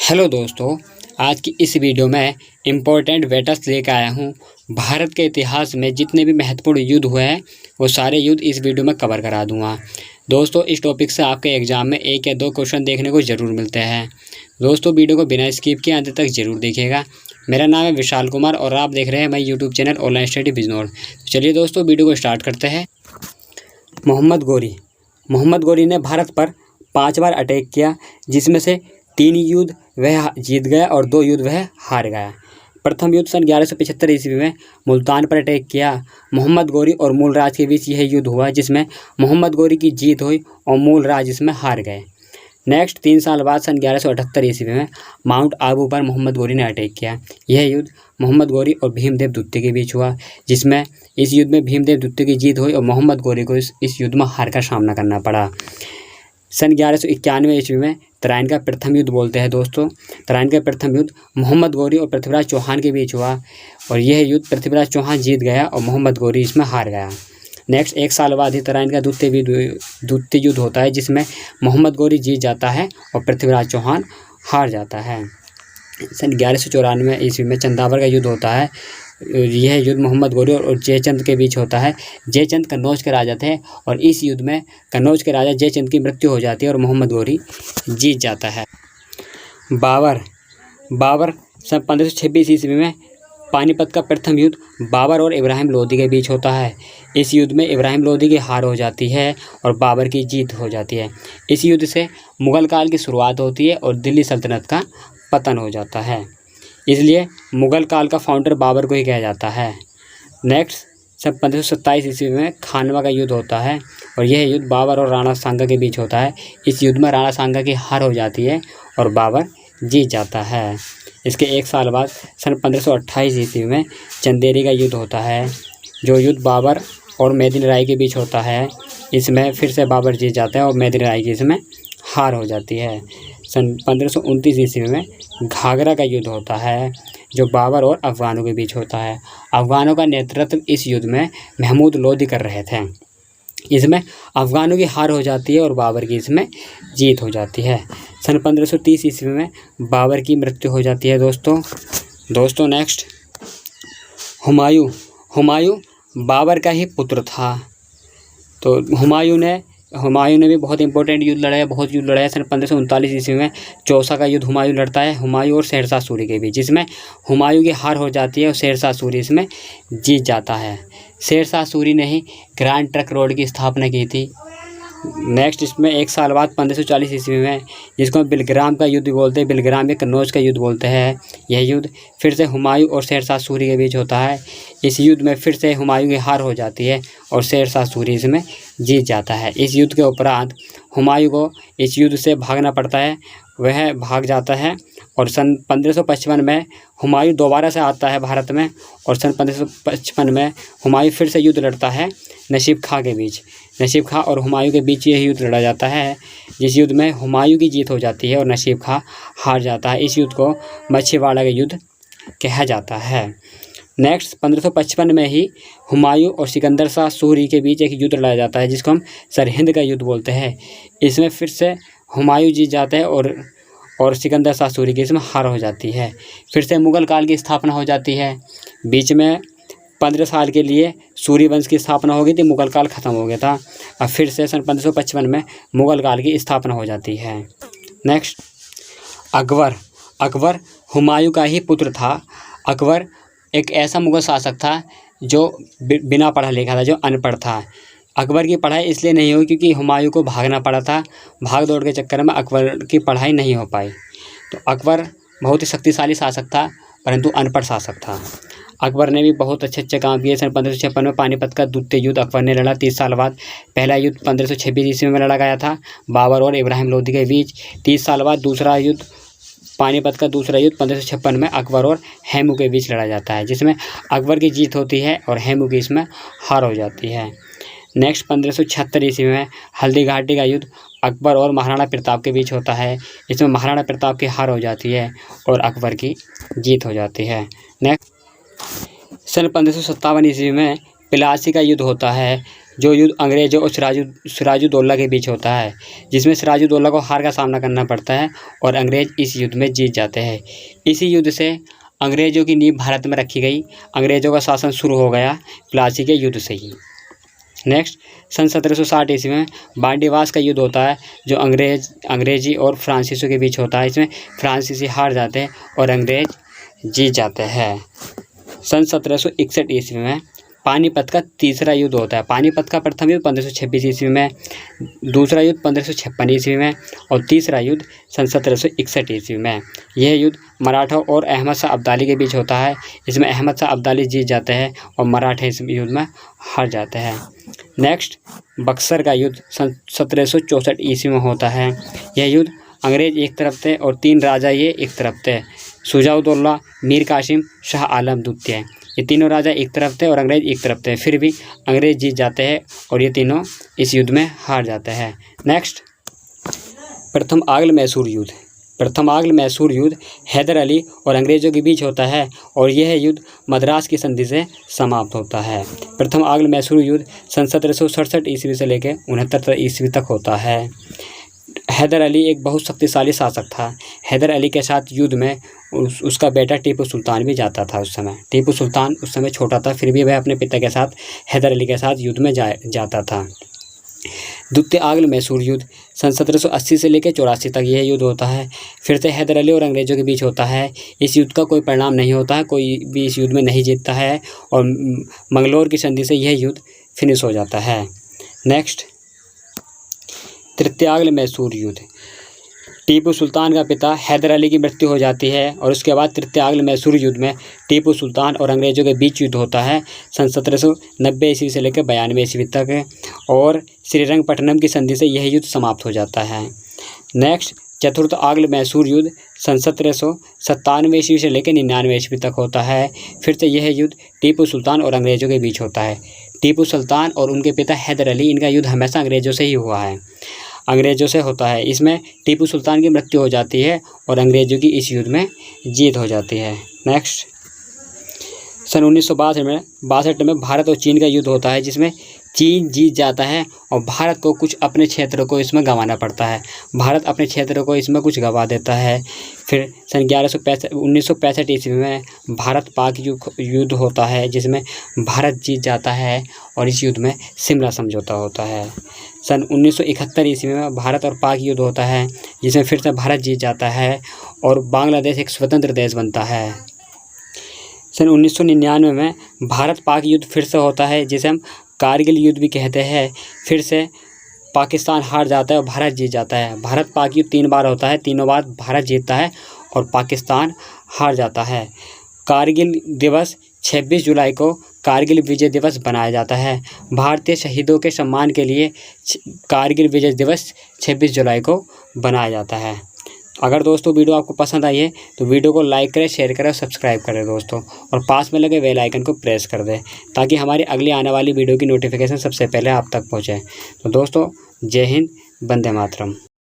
Hello दोस्तों, आज की इस वीडियो में इम्पोर्टेंट वेटर्स लेकर आया हूँ। भारत के इतिहास में जितने भी महत्वपूर्ण युद्ध हुए हैं वो सारे युद्ध इस वीडियो में कवर करा दूँगा। दोस्तों, इस टॉपिक से आपके एग्ज़ाम में 1 या 2 क्वेश्चन देखने को ज़रूर मिलते हैं। दोस्तों, वीडियो को बिना स्किप किए अंत तक ज़रूर देखिएगा। मेरा नाम है विशाल कुमार और आप देख रहे हैं मेरा YouTube channel online study Bijnor. चलिए दोस्तों, वीडियो को स्टार्ट करते हैं। मोहम्मद गोरी ने भारत पर 5 बार अटैक किया, जिसमें से 3 युद्ध वह जीत गया और 2 युद्ध वह हार गया। प्रथम युद्ध सन 1175 ईस्वी में मुल्तान पर अटैक किया। मोहम्मद गोरी और मूलराज के बीच यह युद्ध हुआ, जिसमें मोहम्मद गोरी की जीत हुई और मूलराज इसमें हार गए। नेक्स्ट 3 साल बाद सन 1178 ईस्वी में माउंट आबू पर मोहम्मद गोरी ने अटैक किया। यह युद्ध मोहम्मद गोरी और भीमदेव द्वितीय के बीच हुआ, जिसमें इस युद्ध में भीमदेव द्वितीय की जीत हुई और मोहम्मद गोरी को इस युद्ध में हार का सामना करना पड़ा। सन 1191 ईस्वी में तराइन का प्रथम युद्ध बोलते हैं दोस्तों। तराइन का प्रथम युद्ध मोहम्मद गोरी और पृथ्वीराज चौहान के बीच हुआ और यह युद्ध पृथ्वीराज चौहान जीत गया और मोहम्मद गोरी इसमें हार गया। नेक्स्ट 1 साल बाद ही तराइन का द्वितीय युद्ध होता है, जिसमें मोहम्मद गोरी जीत जाता है और पृथ्वीराज चौहान हार जाता है। सन 1194 ईस्वी में चंदावर का युद्ध होता है। यह युद्ध मोहम्मद गोरी और जयचंद के बीच होता है। जयचंद कन्नौज के राजा थे और इस युद्ध में कन्नौज के राजा जयचंद की मृत्यु हो जाती है और मोहम्मद गोरी जीत जाता है। बाबर सन 1526 ईस्वी में पानीपत का प्रथम युद्ध बाबर और इब्राहिम लोदी के बीच होता है। इस युद्ध में इब्राहिम लोदी की हार हो जाती है और बाबर की जीत हो जाती है। इस युद्ध से मुग़ल काल की शुरुआत होती है और दिल्ली सल्तनत का पतन हो जाता है। इसलिए मुग़ल काल का फाउंडर बाबर को ही कहा जाता है। नेक्स्ट सन 1527 ईस्वी में खानवा का युद्ध होता है और यह युद्ध बाबर और राणा सांगा के बीच होता है। इस युद्ध में राणा सांगा की हार हो जाती है और बाबर जीत जाता है। इसके 1 साल बाद सन 1528 ईस्वी में चंदेरी का युद्ध होता है, जो युद्ध बाबर और मेदिन राय के बीच होता है। इसमें फिर से बाबर जीत जाता है और मेदिन राय की इसमें हार हो जाती है। सन 1529 ईस्वी में घाघरा का युद्ध होता है, जो बाबर और अफ़गानों के बीच होता है। अफ़गानों का नेतृत्व इस युद्ध में महमूद लोदी कर रहे थे। इसमें अफ़गानों की हार हो जाती है और बाबर की इसमें जीत हो जाती है। सन 1530 ईस्वी में बाबर की मृत्यु हो जाती है दोस्तों नेक्स्ट हुमायूं बाबर का ही पुत्र था। तो हुमायूं ने भी बहुत इंपॉर्टेंट युद्ध लड़ा है। सन 1539 ईस्वी में चौसा का युद्ध हुमायूं लड़ता है, हुमायूं और शेरशाह सूरी के बीच, जिसमें हुमायूं की हार हो जाती है और शेरशाह सूरी इसमें जीत जाता है। शेरशाह सूरी ने ही ग्रैंड ट्रंक रोड की स्थापना की थी। नेक्स्ट इसमें 1 साल बाद 1540 ईस्वी में, जिसको बिलग्राम का युद्ध बोलते हैं, बिलग्राम या कन्नौज का युद्ध बोलते हैं, यह युद्ध फिर से हुमायूं और शेरशाह सूरी के बीच होता है। इस युद्ध में फिर से हुमायूं की हार हो जाती है और शेरशाह सूरी इसमें जीत जाता है। इस युद्ध के उपरांत हुमायूं को इस युद्ध से भागना पड़ता है, वह भाग जाता है और सन 1555 में हुमायूं दोबारा से आता है भारत में और सन 1555 में हुमायूं फिर से युद्ध लड़ता है नसीब खां के बीच। नसीब खां और हुमायूं के बीच यह युद्ध लड़ा जाता है, जिस युद्ध में हुमायूं की जीत हो जाती है और नसीब खां हार जाता है। इस युद्ध को मच्छीवाड़ा का युद्ध कहा जाता है। नेक्स्ट 1555 में ही हुमायूं और सिकंदर शाह सूरी के बीच एक युद्ध लड़ा जाता है, जिसको हम सरहिंद का युद्ध बोलते हैं। इसमें फिर से हुमायूं जीत जाता है और सिकंदर शाह सूरी की इसमें हार हो जाती है। फिर से मुग़ल काल की स्थापना हो जाती है। बीच में 15 साल के लिए सूरी वंश की स्थापना हो गई थी, मुग़ल काल ख़त्म हो गया था। अब फिर से सन 1555 में मुग़ल काल की स्थापना हो जाती है। नेक्स्ट अकबर हुमायूं का ही पुत्र था। अकबर एक ऐसा मुग़ल शासक था जो बिना पढ़ा लिखा था, जो अनपढ़ था। अकबर की पढ़ाई इसलिए नहीं हुई क्योंकि हुमायूं को भागना पड़ा था। भाग दौड़ के चक्कर में अकबर की पढ़ाई नहीं हो पाई। तो अकबर बहुत ही शक्तिशाली शासक था, परंतु अनपढ़ शासक था। अकबर ने भी बहुत अच्छे काम किए। सन 1556 में पानीपत का द्वितीय युद्ध अकबर ने लड़ा। 30 साल बाद पहला युद्ध 1526 ईस्वी में लड़ा गया था बाबर और इब्राहिम लोदी के बीच। 30 साल बाद दूसरा युद्ध पानीपत का दूसरा युद्ध 1556 में अकबर और हेमू के बीच लड़ा जाता है, जिसमें अकबर की जीत होती है और हेमू की इसमें हार हो जाती है। नेक्स्ट 1576 ईस्वी में हल्दी घाटी का युद्ध अकबर और महाराणा प्रताप के बीच होता है। इसमें महाराणा प्रताप की हार हो जाती है और अकबर की जीत हो जाती है। नेक्स्ट सन 1557 ईस्वी में प्लासी का युद्ध होता है। जो युद्ध अंग्रेज़ों और सिराजुद्दौला के बीच होता है, जिसमें सिराजुद्दौला को हार का सामना करना पड़ता है और अंग्रेज़ इस युद्ध में जीत जाते हैं। इसी युद्ध से अंग्रेज़ों की नींव भारत में रखी गई। अंग्रेज़ों का शासन शुरू हो गया प्लासी के युद्ध से ही। नेक्स्ट, सन 1760 ईस्वी में बांडीवास का युद्ध होता है, जो अंग्रेजी और फ्रांसीसियों के बीच होता है। इसमें फ्रांसीसी हार जाते हैं और अंग्रेज जीत जाते हैं। सन 1761 ईस्वी में पानीपत का तीसरा युद्ध होता है। पानीपत का प्रथम युद्ध 1526 ईस्वी में, दूसरा युद्ध 1556 ईस्वी में और तीसरा युद्ध सन 1761 ईस्वी में। यह युद्ध मराठों और अहमद शाह अब्दाली के बीच होता है। इसमें अहमद शाह अब्दाली जीत जाते हैं और मराठे इस युद्ध में हार जाते हैं। नेक्स्ट, बक्सर का युद्ध सन 1764 ईस्वी में होता है। यह युद्ध अंग्रेज एक तरफ थे और 3 राजा ये एक तरफ थे, शुजाउद्दौला, मीर कासिम, शाह आलम द्वितीय। ये तीनों राजा एक तरफ थे और अंग्रेज एक तरफ थे। फिर भी अंग्रेज जीत जाते हैं और ये तीनों इस युद्ध में हार जाते हैं। नेक्स्ट, प्रथम आंग्ल मैसूर युद्ध। प्रथम आंग्ल मैसूर युद्ध हैदर अली और अंग्रेज़ों के बीच होता है और यह युद्ध मद्रास की संधि से समाप्त होता है। प्रथम आंग्ल मैसूर युद्ध सन 1767 ईस्वी से लेकर 69 ईस्वी तक होता है। हैदर अली एक बहुत शक्तिशाली शासक था। हैदर अली के साथ युद्ध में उसका बेटा टीपू सुल्तान भी जाता था। उस समय टीपू सुल्तान उस समय छोटा था, फिर भी वह अपने पिता के साथ हैदर अली के साथ युद्ध में जाता था। द्वितीय आंग्ल मैसूर युद्ध सन 1780 से लेकर 84 तक यह युद्ध होता है। फिर से हैदर अली और अंग्रेज़ों के बीच होता है। इस युद्ध का कोई परिणाम नहीं होता है, कोई भी इस युद्ध में नहीं जीतता है और मंगलोर की संधि से यह युद्ध फिनिश हो जाता है। नेक्स्ट, तृतीय आंग्ल मैसूर युद्ध। टीपू सुल्तान का पिता हैदर अली की मृत्यु हो जाती है और उसके बाद तृतीय आंग्ल मैसूर युद्ध में टीपू सुल्तान और अंग्रेज़ों के बीच युद्ध होता है सन 1790 ईस्वी से लेकर 92 ईस्वी तक और श्रीरंगपट्टनम की संधि से यह युद्ध समाप्त हो जाता है। नेक्स्ट, चतुर्थ आंग्ल मैसूर युद्ध सन 1797 ईस्वी से लेकर 99 ईस्वी तक होता है। फिर से यह युद्ध टीपू सुल्तान और अंग्रेज़ों के बीच होता है। टीपू सुल्तान और उनके पिता हैदर अली, इनका युद्ध हमेशा अंग्रेज़ों से ही हुआ है, अंग्रेज़ों से होता है। इसमें टीपू सुल्तान की मृत्यु हो जाती है और अंग्रेज़ों की इस युद्ध में जीत हो जाती है। नेक्स्ट, सन 1962 में भारत और चीन का युद्ध होता है, जिसमें चीन जीत जाता है और भारत को कुछ अपने क्षेत्रों को इसमें गंवाना पड़ता है। भारत अपने क्षेत्रों को इसमें कुछ गंवा देता है। फिर सन 1965 ईस्वी में भारत पाक युद्ध होता है, जिसमें भारत जीत जाता है और इस युद्ध में शिमला समझौता होता है। सन 1971 ईस्वी में भारत और पाक युद्ध होता है, जिसमें फिर से भारत जीत जाता है और बांग्लादेश एक स्वतंत्र देश बनता है। सन 1999 में भारत पाक युद्ध फिर से होता है, जिसे हम कारगिल युद्ध भी कहते हैं। फिर से पाकिस्तान हार जाता है और भारत जीत जाता है। भारत पाक युद्ध 3 बार होता है, तीनों बार भारत जीतता है और पाकिस्तान हार जाता है। कारगिल दिवस 26 जुलाई को कारगिल विजय दिवस बनाया जाता है। भारतीय शहीदों के सम्मान के लिए कारगिल विजय दिवस 26 जुलाई को बनाया जाता है। अगर दोस्तों वीडियो आपको पसंद आई है तो वीडियो को लाइक करें, शेयर करें और सब्सक्राइब करें दोस्तों, और पास में लगे बेल आइकन को प्रेस कर दें ताकि हमारी अगली आने वाली वीडियो की नोटिफिकेशन सबसे पहले आप तक पहुंचे। तो दोस्तों, जय हिंद, वंदे मातरम।